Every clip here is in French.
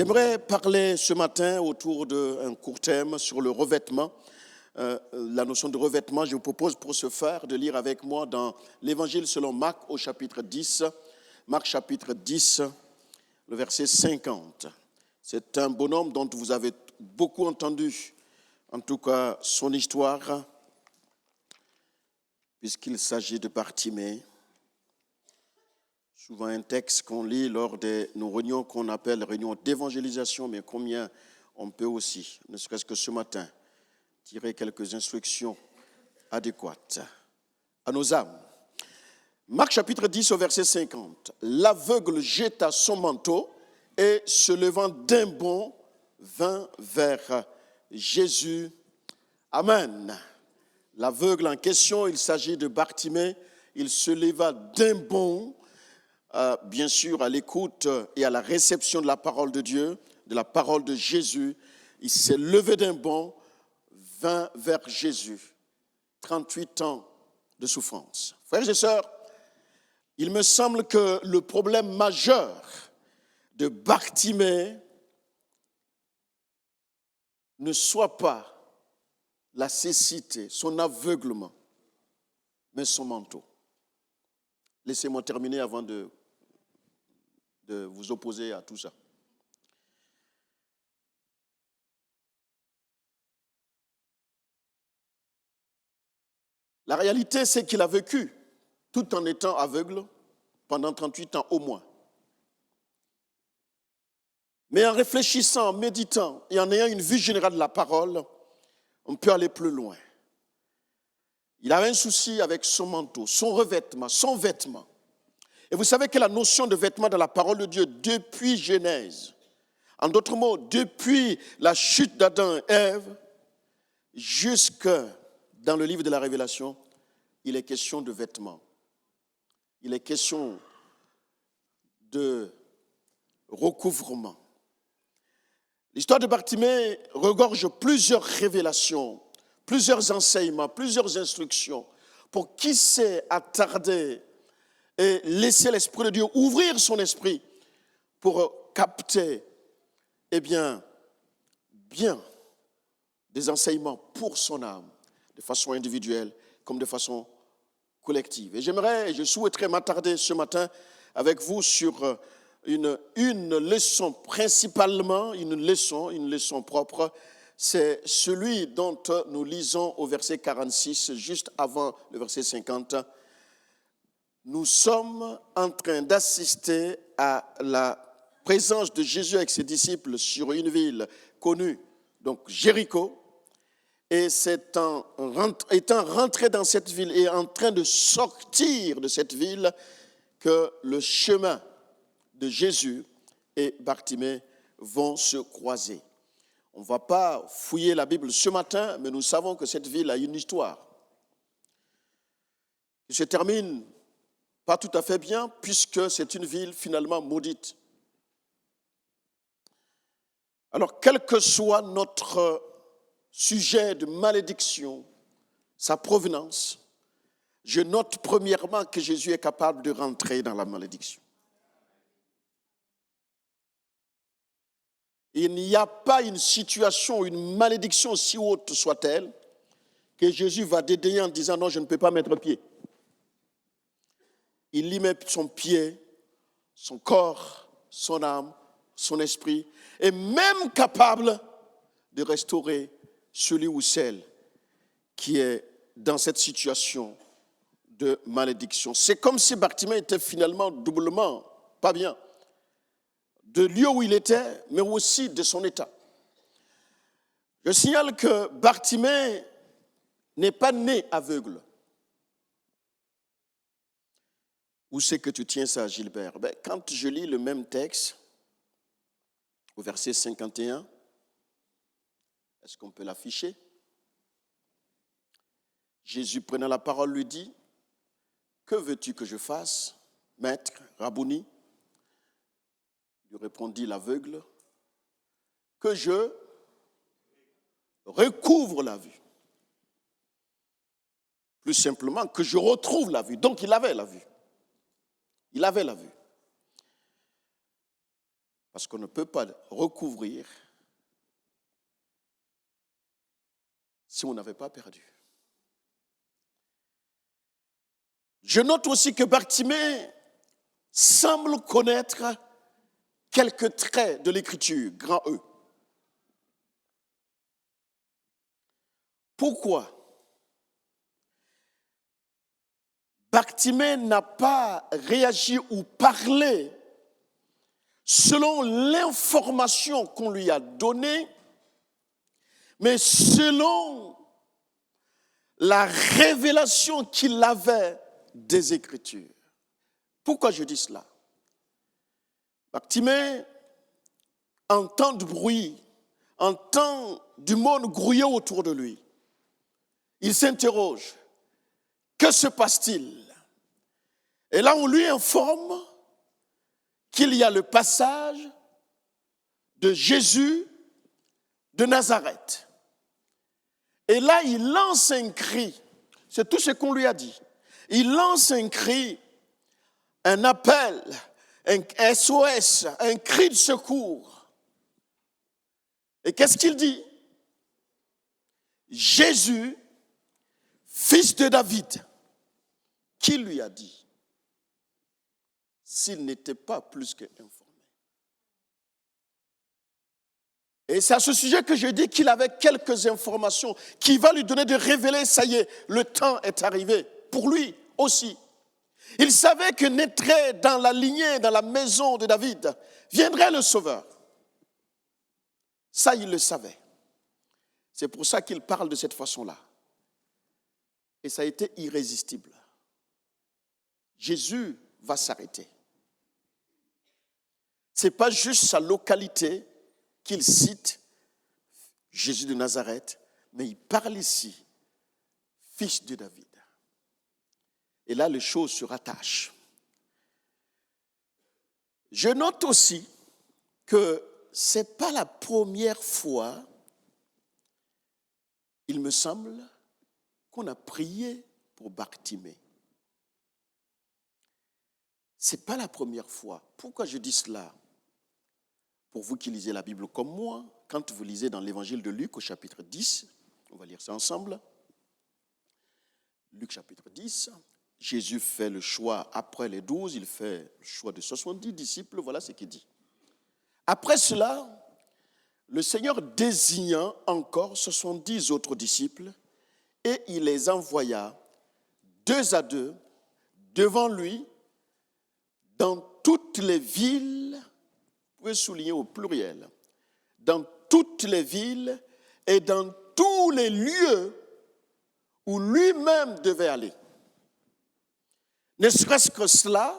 J'aimerais parler ce matin autour d'un court thème sur le revêtement. La notion de revêtement, je vous propose pour ce faire de lire avec moi dans l'Évangile selon Marc au chapitre 10. Marc chapitre 10, le verset 50. C'est un bonhomme dont vous avez beaucoup entendu, en tout cas son histoire, puisqu'il s'agit de Bartimée. Souvent un texte qu'on lit lors de nos réunions qu'on appelle réunions d'évangélisation, mais combien on peut aussi, ne serait-ce que ce matin, tirer quelques instructions adéquates à nos âmes. Marc chapitre 10 au verset 50. L'aveugle jeta son manteau et se levant d'un bond vint vers Jésus. Amen. L'aveugle en question, il s'agit de Bartimée, il se leva d'un bond, bien sûr à l'écoute et à la réception de la parole de Dieu, de la parole de Jésus. Il s'est levé d'un bond, vint vers Jésus. 38 ans de souffrance. Frères et sœurs, il me semble que le problème majeur de Bartimée ne soit pas la cécité, son aveuglement, mais son manteau. Laissez-moi terminer avant de vous opposer à tout ça. La réalité, c'est qu'il a vécu, tout en étant aveugle, pendant 38 ans au moins. Mais en réfléchissant, en méditant et en ayant une vue générale de la parole, on peut aller plus loin. Il avait un souci avec son manteau, son revêtement, son vêtement. Et vous savez que la notion de vêtement dans la parole de Dieu, depuis Genèse, en d'autres mots, depuis la chute d'Adam et Ève, jusque dans le livre de la Révélation, il est question de vêtements. Il est question de recouvrement. L'histoire de Bartimée regorge plusieurs révélations, plusieurs enseignements, plusieurs instructions pour qui sait attarder et laisser l'Esprit de Dieu ouvrir son esprit pour capter, bien des enseignements pour son âme, de façon individuelle comme de façon collective. Et je souhaiterais m'attarder ce matin avec vous sur une leçon principalement, une leçon propre. C'est celui dont nous lisons au verset 46, juste avant le verset 50. Nous sommes en train d'assister à la présence de Jésus avec ses disciples sur une ville connue, donc Jéricho. Et étant rentré dans cette ville et en train de sortir de cette ville, que le chemin de Jésus et Bartimée vont se croiser. On ne va pas fouiller la Bible ce matin, mais nous savons que cette ville a une histoire qui se termine pas tout à fait bien, puisque c'est une ville finalement maudite. Alors, quel que soit notre sujet de malédiction, sa provenance, je note premièrement que Jésus est capable de rentrer dans la malédiction. Il n'y a pas une situation, une malédiction aussi haute soit-elle, que Jésus va dédaigner en disant non, je ne peux pas mettre pied. Il y met son pied, son corps, son âme, son esprit, et même capable de restaurer celui ou celle qui est dans cette situation de malédiction. C'est comme si Bartimée était finalement doublement pas bien, de lieu où il était, mais aussi de son état. Je signale que Bartimée n'est pas né aveugle. Où c'est que tu tiens ça, Gilbert? Quand je lis le même texte, au verset 51, est-ce qu'on peut l'afficher? Jésus, prenant la parole, lui dit, « Que veux-tu que je fasse, maître, Rabouni ?» Lui répondit l'aveugle, « Que je recouvre la vue. » Plus simplement, que je retrouve la vue. Donc il avait la vue. Il avait la vue. Parce qu'on ne peut pas recouvrir si on n'avait pas perdu. Je note aussi que Bartimée semble connaître quelques traits de l'écriture, grand E. Pourquoi Bartimée n'a pas réagi ou parlé selon l'information qu'on lui a donnée, mais selon la révélation qu'il avait des Écritures. Pourquoi je dis cela? Bartimée entend du bruit, entend du monde grouiller autour de lui. Il s'interroge. Que se passe-t-il? Et là, on lui informe qu'il y a le passage de Jésus de Nazareth. Et là, il lance un cri. C'est tout ce qu'on lui a dit. Il lance un cri, un appel, un SOS, un cri de secours. Et qu'est-ce qu'il dit? Jésus, fils de David, qui lui a dit? S'il n'était pas plus qu'informé. Et c'est à ce sujet que je dis qu'il avait quelques informations qui va lui donner de révéler, ça y est, le temps est arrivé, pour lui aussi. Il savait que naîtrait dans la lignée, dans la maison de David, viendrait le Sauveur. Ça, il le savait. C'est pour ça qu'il parle de cette façon-là. Et ça a été irrésistible. Jésus va s'arrêter. Ce n'est pas juste sa localité qu'il cite, Jésus de Nazareth, mais il parle ici, fils de David. Et là, les choses se rattachent. Je note aussi que ce n'est pas la première fois, il me semble, qu'on a prié pour Bartimée. Ce n'est pas la première fois. Pourquoi je dis cela? Pour vous qui lisez la Bible comme moi, quand vous lisez dans l'évangile de Luc au chapitre 10, on va lire ça ensemble. Luc chapitre 10, Jésus fait le choix, après les 12, il fait le choix de 70 disciples, voilà ce qu'il dit. Après cela, le Seigneur désigna encore 70 autres disciples et il les envoya 2 à 2 devant lui dans toutes les villes. Vous pouvez souligner au pluriel, dans toutes les villes et dans tous les lieux où lui-même devait aller. Ne serait-ce que cela,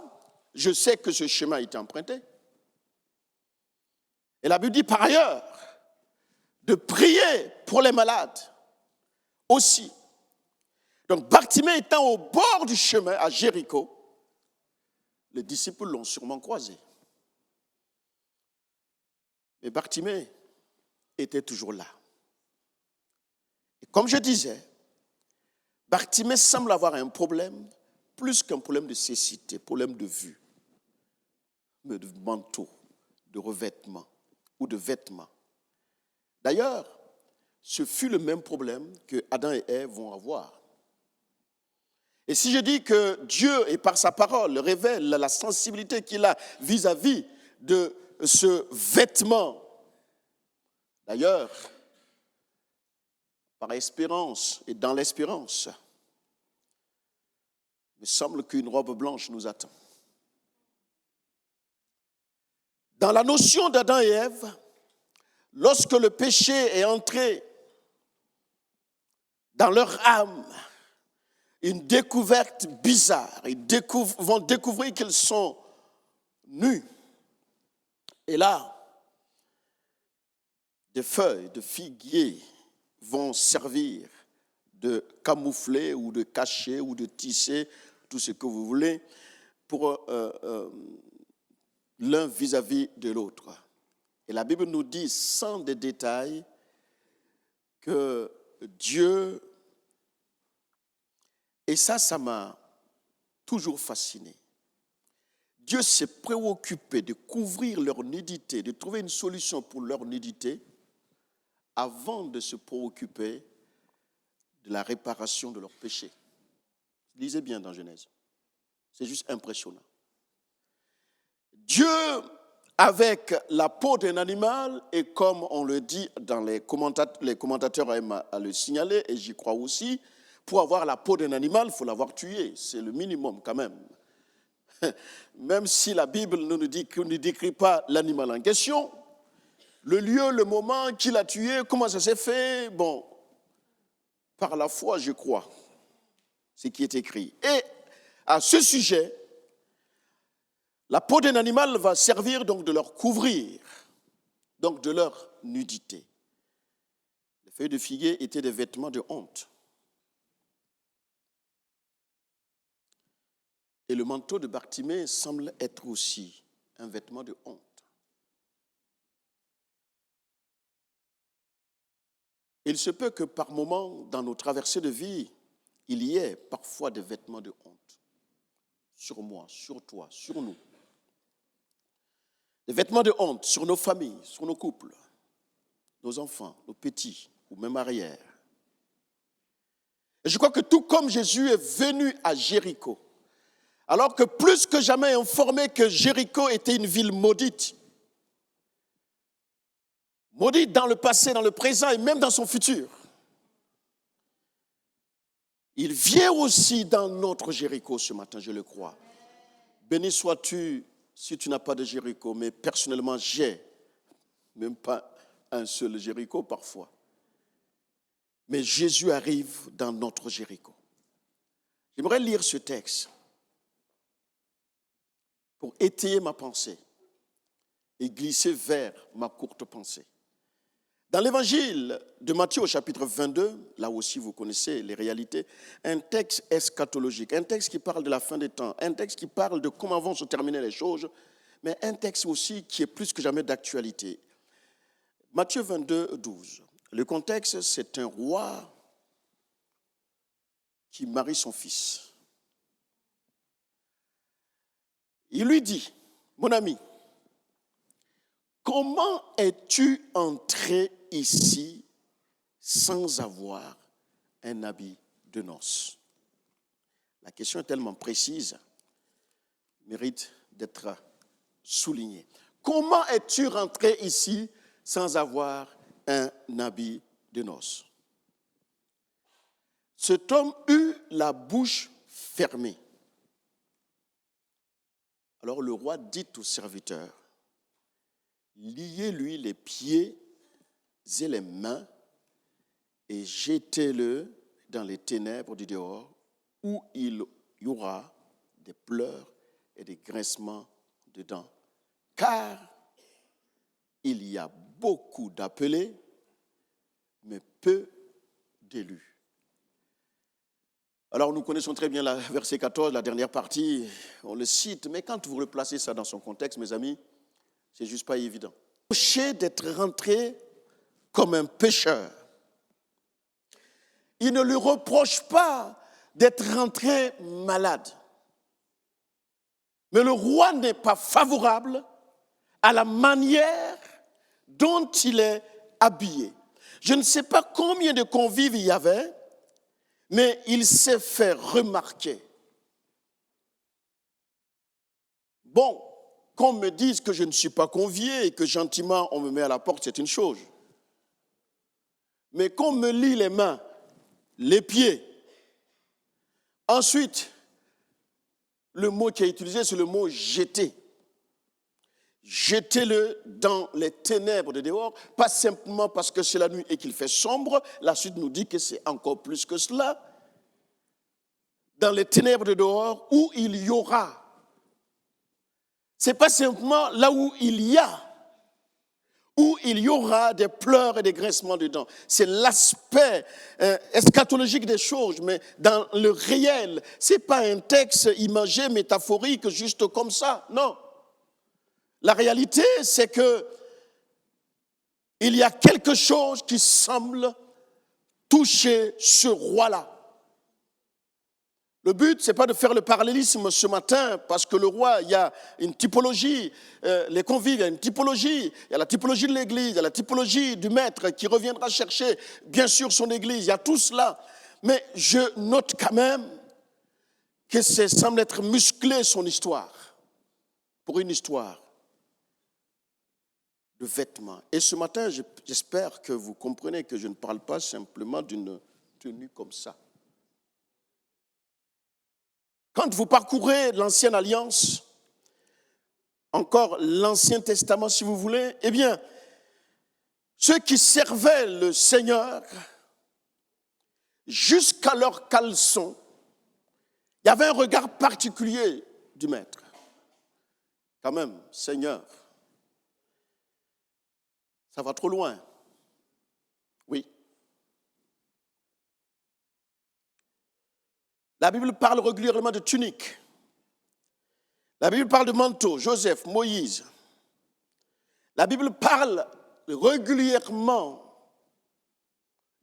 je sais que ce chemin a été emprunté. Et la Bible dit par ailleurs de prier pour les malades aussi. Donc Bartimée étant au bord du chemin à Jéricho, les disciples l'ont sûrement croisé. Mais Bartimée était toujours là. Et comme je disais, Bartimée semble avoir un problème, plus qu'un problème de cécité, problème de vue, mais de manteau, de revêtement ou de vêtements. D'ailleurs, ce fut le même problème que Adam et Ève vont avoir. Et si je dis que Dieu, et par sa parole, révèle la sensibilité qu'il a vis-à-vis de ce vêtement, d'ailleurs, par espérance et dans l'espérance, il me semble qu'une robe blanche nous attend. Dans la notion d'Adam et Ève, lorsque le péché est entré dans leur âme, une découverte bizarre, ils vont découvrir qu'ils sont nus. Et là, des feuilles de figuier vont servir de camoufler ou de cacher ou de tisser, tout ce que vous voulez, pour l'un vis-à-vis de l'autre. Et la Bible nous dit, sans des détails, que Dieu, et ça m'a toujours fasciné, Dieu s'est préoccupé de couvrir leur nudité, de trouver une solution pour leur nudité, avant de se préoccuper de la réparation de leurs péchés. Lisez bien dans Genèse. C'est juste impressionnant. Dieu, avec la peau d'un animal, et comme on le dit dans les commentateurs aiment à le signaler, et j'y crois aussi, pour avoir la peau d'un animal, il faut l'avoir tué. C'est le minimum quand même. Même si la Bible ne décrit pas l'animal en question, le lieu, le moment qu'il a tué, comment ça s'est fait, bon, par la foi, je crois, ce qui est écrit. Et à ce sujet, la peau d'un animal va servir donc de leur couvrir, donc de leur nudité. Les feuilles de figuier étaient des vêtements de honte. Et le manteau de Bartimée semble être aussi un vêtement de honte. Il se peut que par moments, dans nos traversées de vie, il y ait parfois des vêtements de honte. Sur moi, sur toi, sur nous. Des vêtements de honte sur nos familles, sur nos couples, nos enfants, nos petits, ou même arrière. Et je crois que tout comme Jésus est venu à Jéricho, alors que plus que jamais informé que Jéricho était une ville maudite, maudite dans le passé, dans le présent et même dans son futur, il vient aussi dans notre Jéricho ce matin, je le crois. Béni sois-tu si tu n'as pas de Jéricho, mais personnellement j'ai même pas un seul Jéricho parfois. Mais Jésus arrive dans notre Jéricho. J'aimerais lire ce texte pour étayer ma pensée et glisser vers ma courte pensée. Dans l'évangile de Matthieu au chapitre 22, là aussi vous connaissez les réalités, un texte eschatologique, un texte qui parle de la fin des temps, un texte qui parle de comment vont se terminer les choses, mais un texte aussi qui est plus que jamais d'actualité. Matthieu 22, 12. Le contexte, c'est un roi qui marie son fils. Il lui dit, mon ami, comment es-tu entré ici sans avoir un habit de noces? La question est tellement précise, mérite d'être soulignée. Comment es-tu rentré ici sans avoir un habit de noces? Cet homme eut la bouche fermée. Alors le roi dit au serviteur, liez-lui les pieds et les mains et jetez-le dans les ténèbres du dehors où il y aura des pleurs et des grincements de dents. Car il y a beaucoup d'appelés, mais peu d'élus. Alors nous connaissons très bien le verset 14, la dernière partie, on le cite, mais quand vous replacez ça dans son contexte, mes amis, c'est juste pas évident. Reproché d'être rentré comme un pécheur. Il ne lui reproche pas d'être rentré malade. Mais le roi n'est pas favorable à la manière dont il est habillé. Je ne sais pas combien de convives il y avait, mais il s'est fait remarquer. Bon, qu'on me dise que je ne suis pas convié et que gentiment on me met à la porte, c'est une chose. Mais qu'on me lie les mains, les pieds, ensuite, le mot qui est utilisé, c'est le mot « jeter ». Jetez-le dans les ténèbres de dehors, pas simplement parce que c'est la nuit et qu'il fait sombre. La suite nous dit que c'est encore plus que cela. Dans les ténèbres de dehors où il y aura. Ce n'est pas simplement là où il y a, où il y aura des pleurs et des grincements de dents. C'est l'aspect eschatologique des choses, mais dans le réel, ce n'est pas un texte imagé, métaphorique, juste comme ça, non. La réalité, c'est que il y a quelque chose qui semble toucher ce roi-là. Le but, ce n'est pas de faire le parallélisme ce matin, parce que le roi, il y a une typologie, les convives, il y a une typologie, il y a la typologie de l'Église, il y a la typologie du maître qui reviendra chercher, bien sûr, son Église, il y a tout cela. Mais je note quand même que ça semble être musclé son histoire, pour une histoire de vêtements. Et ce matin, j'espère que vous comprenez que je ne parle pas simplement d'une tenue comme ça. Quand vous parcourez l'Ancienne Alliance, encore l'Ancien Testament si vous voulez, eh bien, ceux qui servaient le Seigneur, jusqu'à leur caleçon, il y avait un regard particulier du maître. Quand même, Seigneur, ça va trop loin. Oui. La Bible parle régulièrement de tunique. La Bible parle de manteau, Joseph, Moïse. La Bible parle régulièrement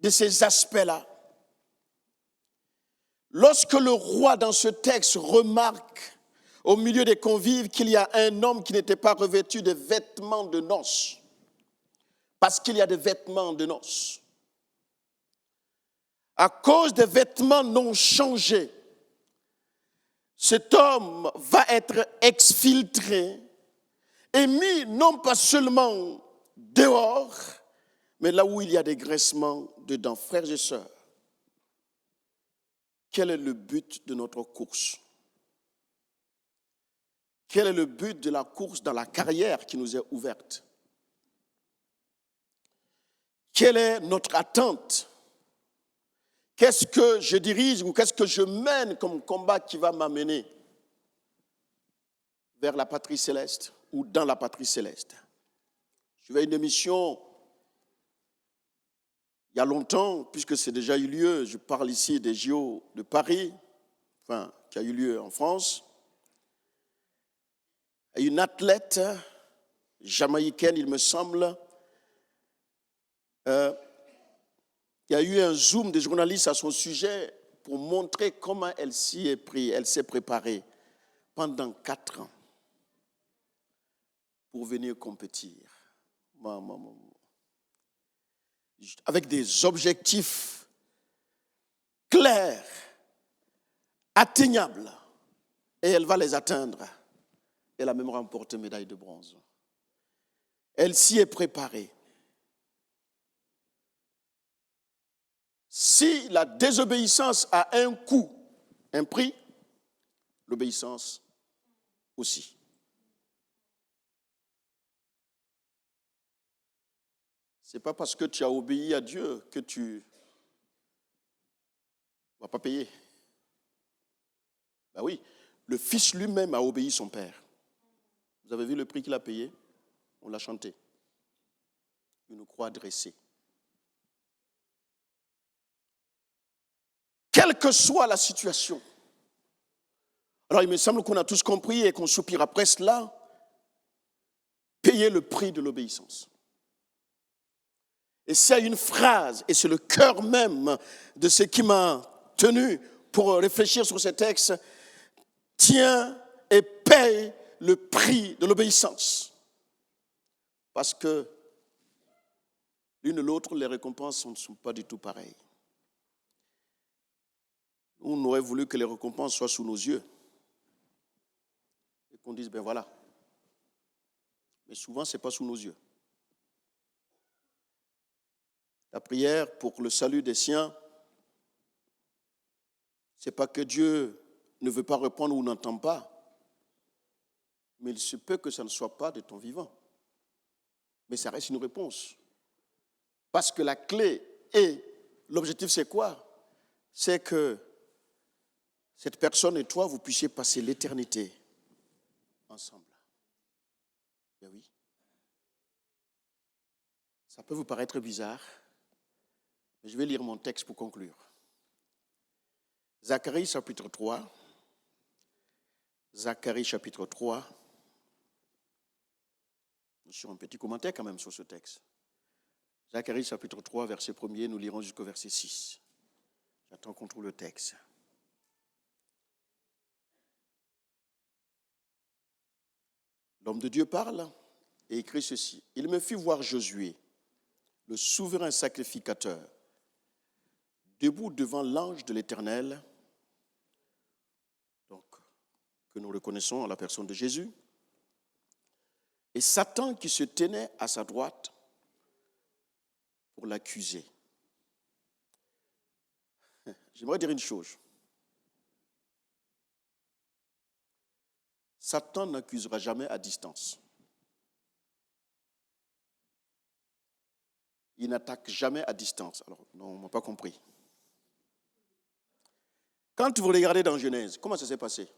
de ces aspects-là. Lorsque le roi, dans ce texte, remarque au milieu des convives qu'il y a un homme qui n'était pas revêtu de vêtements de noces, parce qu'il y a des vêtements de noces, à cause des vêtements non changés, cet homme va être exfiltré et mis non pas seulement dehors, mais là où il y a des graissements dedans. Frères et sœurs, quel est le but de notre course? Quel est le but de la course dans la carrière qui nous est ouverte? Quelle est notre attente? Qu'est-ce que je dirige ou qu'est-ce que je mène comme combat qui va m'amener vers la patrie céleste ou dans la patrie céleste? Je vais à une émission il y a longtemps, puisque c'est déjà eu lieu, je parle ici des JO de Paris, qui a eu lieu en France. Et une athlète jamaïcaine, il me semble, il y a eu un zoom des journalistes à son sujet pour montrer comment elle s'y est prise. Elle s'est préparée pendant 4 ans pour venir compétir. Avec des objectifs clairs, atteignables, et elle va les atteindre. Elle a même remporté médaille de bronze. Elle s'y est préparée. Si la désobéissance a un coût, un prix, l'obéissance aussi. Ce n'est pas parce que tu as obéi à Dieu que tu ne vas pas payer. Ben oui, le Fils lui-même a obéi son Père. Vous avez vu le prix qu'il a payé? On l'a chanté. Une croix dressée. Quelle que soit la situation. Alors il me semble qu'on a tous compris et qu'on soupire après cela. Payer le prix de l'obéissance. Et s'il y a une phrase, et c'est le cœur même de ce qui m'a tenu pour réfléchir sur ce texte, tiens et paye le prix de l'obéissance. Parce que l'une et l'autre, les récompenses ne sont pas du tout pareilles. On aurait voulu que les récompenses soient sous nos yeux. Et qu'on dise, ben voilà. Mais souvent, ce n'est pas sous nos yeux. La prière pour le salut des siens, ce n'est pas que Dieu ne veut pas répondre ou n'entend pas, mais il se peut que ça ne soit pas de ton vivant. Mais ça reste une réponse. Parce que la clé et l'objectif, c'est quoi? C'est que cette personne et toi, vous puissiez passer l'éternité ensemble. Ben oui. Ça peut vous paraître bizarre, mais je vais lire mon texte pour conclure. Zacharie chapitre 3. Zacharie chapitre 3. Sur un petit commentaire quand même sur ce texte. Zacharie chapitre 3, verset 1er, nous lirons jusqu'au verset 6. J'attends qu'on trouve le texte. L'homme de Dieu parle et écrit ceci. Il me fit voir Josué, le souverain sacrificateur, debout devant l'ange de l'Éternel, donc, que nous reconnaissons à la personne de Jésus, et Satan qui se tenait à sa droite pour l'accuser. J'aimerais dire une chose. Satan n'accusera jamais à distance. Il n'attaque jamais à distance. Alors, non, on ne m'a pas compris. Quand vous regardez dans Genèse, comment ça s'est passé?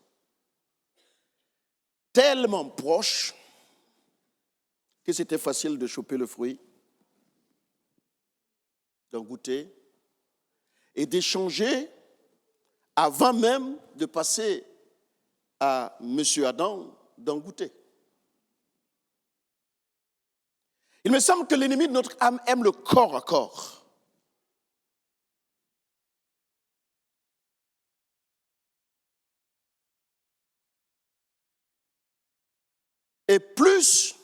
Tellement proche que c'était facile de choper le fruit, d'en goûter et d'échanger avant même de passer à M. Adam d'en goûter. Il me semble que l'ennemi de notre âme aime le corps à corps. Et plus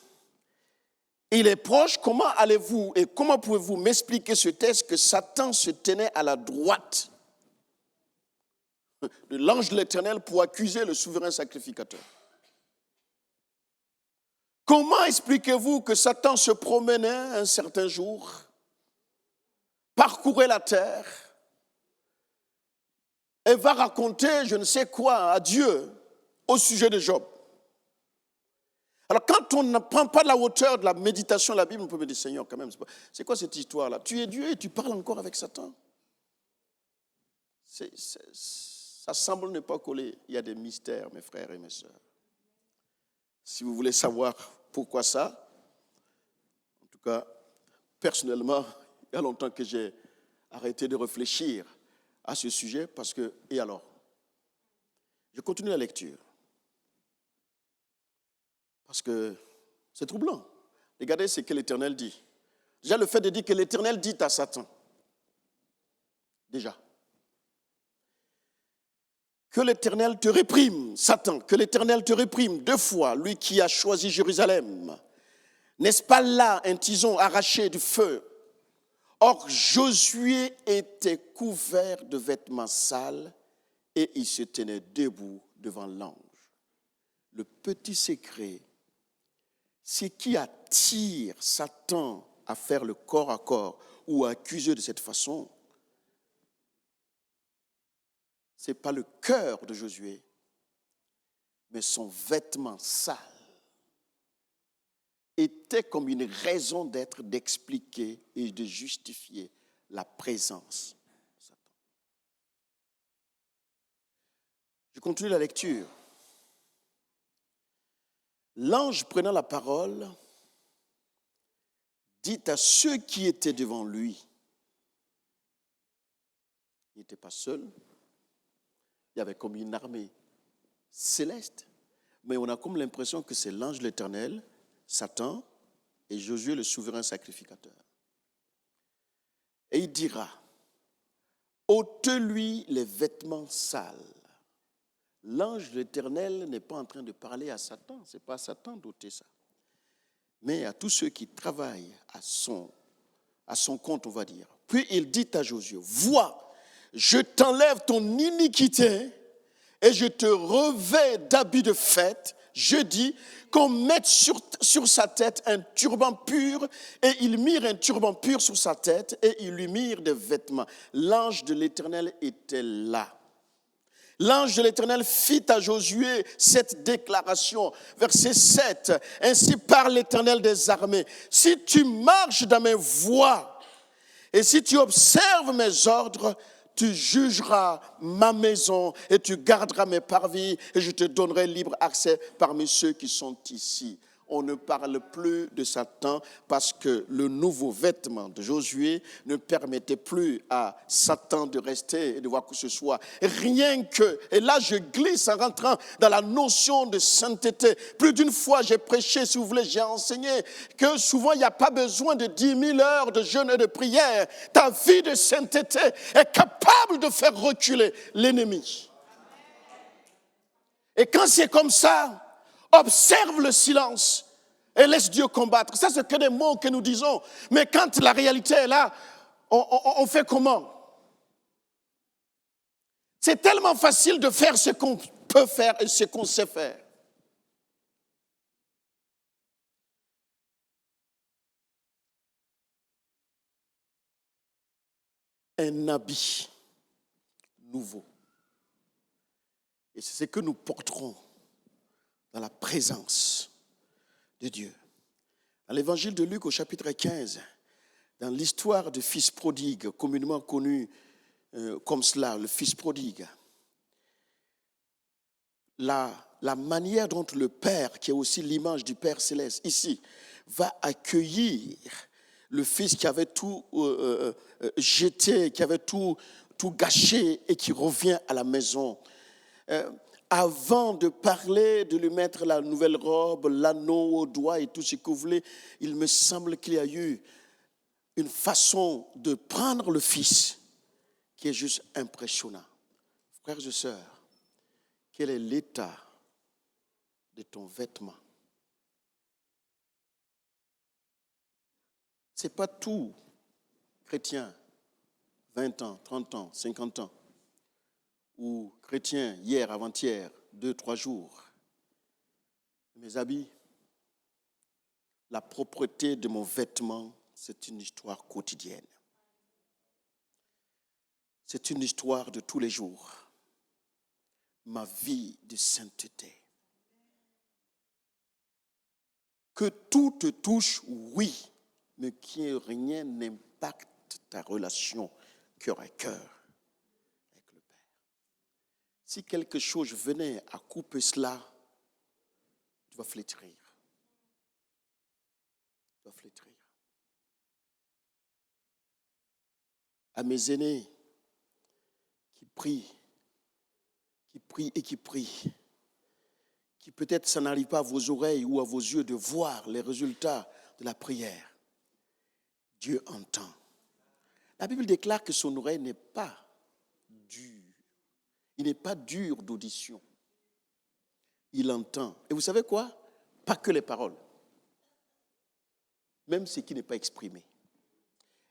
il est proche, comment allez-vous et comment pouvez-vous m'expliquer ce texte que Satan se tenait à la droite de l'ange de l'Éternel pour accuser le souverain sacrificateur? Comment expliquez-vous que Satan se promenait un certain jour, parcourait la terre et va raconter je ne sais quoi à Dieu au sujet de Job? Alors quand on ne prend pas la hauteur de la méditation de la Bible, on peut me dire Seigneur quand même, c'est quoi cette histoire-là? Tu es Dieu et tu parles encore avec Satan? Ça semble ne pas coller. Il y a des mystères, mes frères et mes sœurs. Si vous voulez savoir pourquoi ça, en tout cas, personnellement, il y a longtemps que j'ai arrêté de réfléchir à ce sujet parce que, et alors? Je continue la lecture. Parce que c'est troublant. Regardez ce que l'Éternel dit. Déjà, le fait de dire que l'Éternel dit à Satan, déjà, que l'Éternel te réprime, Satan, que l'Éternel te réprime 2 fois, lui qui a choisi Jérusalem. N'est-ce pas là un tison arraché du feu? Or, Josué était couvert de vêtements sales et il se tenait debout devant l'ange. Le petit secret, ce qui attire Satan à faire le corps à corps ou à accuser de cette façon, ce n'est pas le cœur de Josué, mais son vêtement sale était comme une raison d'être, d'expliquer et de justifier la présence de Satan. Je continue la lecture. L'ange prenant la parole dit à ceux qui étaient devant lui, il n'était pas seul, il y avait comme une armée céleste, mais on a comme l'impression que c'est l'ange de l'Éternel, Satan et Josué le souverain sacrificateur. Et il dira, ôte-lui les vêtements sales. L'ange de l'Éternel n'est pas en train de parler à Satan, ce n'est pas à Satan d'ôter ça, mais à tous ceux qui travaillent à son compte, on va dire. Puis il dit à Josué, vois, je t'enlève ton iniquité et je te revêts d'habits de fête. Je dis qu'on mette sur sa tête un turban pur, et ils mirent un turban pur sur sa tête et ils lui mirent des vêtements. L'ange de l'Éternel était là. L'ange de l'Éternel fit à Josué cette déclaration, verset 7. Ainsi parle l'Éternel des armées. Si tu marches dans mes voies et si tu observes mes ordres, tu jugeras ma maison et tu garderas mes parvis et je te donnerai libre accès parmi ceux qui sont ici. On ne parle plus de Satan parce que le nouveau vêtement de Josué ne permettait plus à Satan de rester et de voir que ce soit. Rien que, et là je glisse en rentrant dans la notion de sainteté. Plus d'une fois j'ai prêché, si vous voulez, j'ai enseigné que souvent il n'y a pas besoin de 10 000 heures de jeûne et de prière. Ta vie de sainteté est capable de faire reculer l'ennemi. Et quand c'est comme ça, Observe le silence et laisse Dieu combattre. Ça, c'est que des mots que nous disons. Mais quand la réalité est là, on fait comment? C'est tellement facile de faire ce qu'on peut faire et ce qu'on sait faire. Un habit nouveau. Et c'est ce que nous porterons dans la présence de Dieu. Dans l'évangile de Luc au chapitre 15, dans l'histoire du fils prodigue, communément connu comme cela, le fils prodigue, la manière dont le Père, qui est aussi l'image du Père céleste, ici, va accueillir le fils qui avait tout jeté, qui avait tout gâché et qui revient à la maison. Avant de parler, de lui mettre la nouvelle robe, l'anneau au doigt et tout ce que vous voulez, il me semble qu'il y a eu une façon de prendre le fils qui est juste impressionnant. Frères et sœurs, quel est l'état de ton vêtement? Ce n'est pas tout chrétien, 20 ans, 30 ans, 50 ans, ou chrétien hier, avant-hier, 2, 3 jours. Mes habits, la propreté de mon vêtement, c'est une histoire quotidienne. C'est une histoire de tous les jours. Ma vie de sainteté. Que tout te touche, oui, mais que rien n'impacte ta relation cœur à cœur avec le Père. Si quelque chose venait à couper cela, tu vas flétrir. Tu vas flétrir. À mes aînés qui prient et qui prient, qui peut-être ça n'arrive pas à vos oreilles ou à vos yeux de voir les résultats de la prière, Dieu entend. La Bible déclare que son oreille n'est pas dure. Il n'est pas dur d'audition. Il entend. Et vous savez quoi? Pas que les paroles. Même ce qui n'est pas exprimé.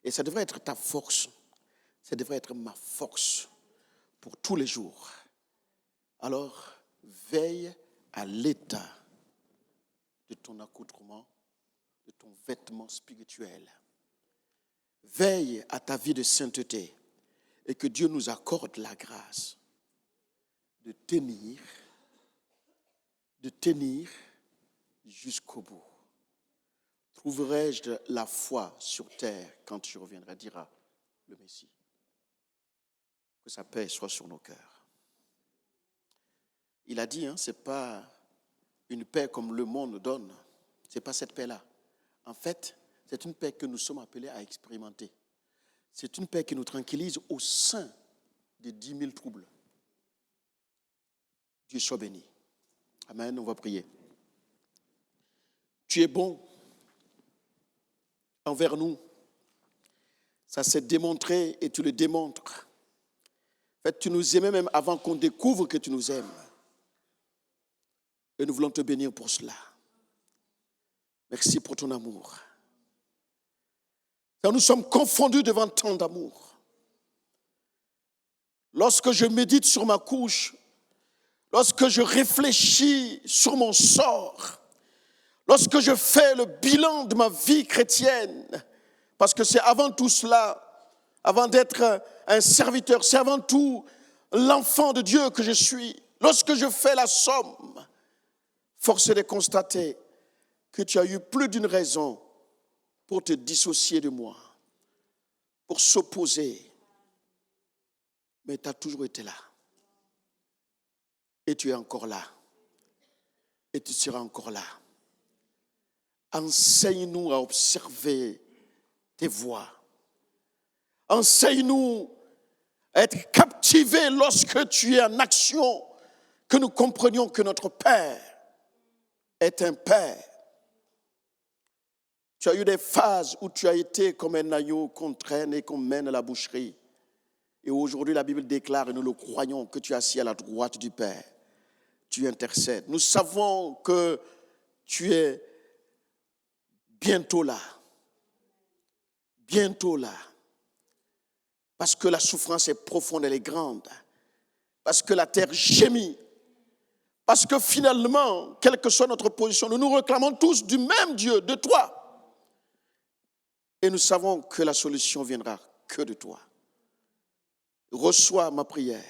Et ça devrait être ta force. Ça devrait être ma force pour tous les jours. Alors, veille à l'état de ton accoutrement, de ton vêtement spirituel. Veille à ta vie de sainteté et que Dieu nous accorde la grâce de tenir jusqu'au bout. Trouverai-je la foi sur terre quand je reviendrai, dira le Messie. Que sa paix soit sur nos cœurs. Il a dit, ce n'est pas une paix comme le monde donne. Ce n'est pas cette paix-là. En fait, c'est une paix que nous sommes appelés à expérimenter. C'est une paix qui nous tranquillise au sein des 10 000 troubles. Dieu soit béni. Amen, on va prier. Tu es bon envers nous. Ça s'est démontré et tu le démontres. En fait, tu nous aimais même avant qu'on découvre que tu nous aimes. Et nous voulons te bénir pour cela. Merci pour ton amour. Car nous sommes confondus devant tant d'amour. Lorsque je médite sur ma couche, lorsque je réfléchis sur mon sort, lorsque je fais le bilan de ma vie chrétienne, parce que c'est avant tout cela, avant d'être un serviteur, c'est avant tout l'enfant de Dieu que je suis. Lorsque je fais la somme, force est de constater que tu as eu plus d'une raison pour te dissocier de moi, pour s'opposer. Mais tu as toujours été là. Et tu es encore là. Et tu seras encore là. Enseigne-nous à observer tes voies. Enseigne-nous à être captivés lorsque tu es en action, que nous comprenions que notre Père est un Père. Tu as eu des phases où tu as été comme un agneau qu'on traîne et qu'on mène à la boucherie. Et aujourd'hui, la Bible déclare, et nous le croyons, que tu es assis à la droite du Père. tu intercèdes. Nous savons que tu es bientôt là. Bientôt là. Parce que la souffrance est profonde, elle est grande. Parce que la terre gémit. Parce que finalement, quelle que soit notre position, nous nous réclamons tous du même Dieu, de toi. Et nous savons que la solution viendra que de toi. Reçois ma prière.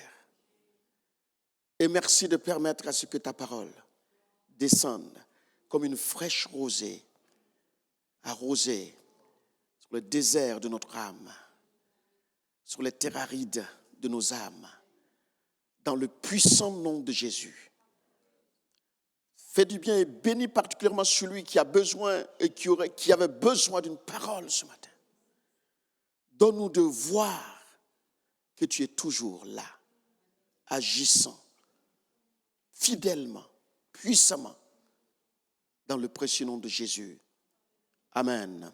Et merci de permettre à ce que ta parole descende comme une fraîche rosée, arrosée sur le désert de notre âme, sur les terres arides de nos âmes, dans le puissant nom de Jésus. Fais du bien et bénis particulièrement celui qui a besoin et qui avait besoin d'une parole ce matin. Donne-nous de voir que tu es toujours là, agissant, fidèlement, puissamment, dans le précieux nom de Jésus. Amen.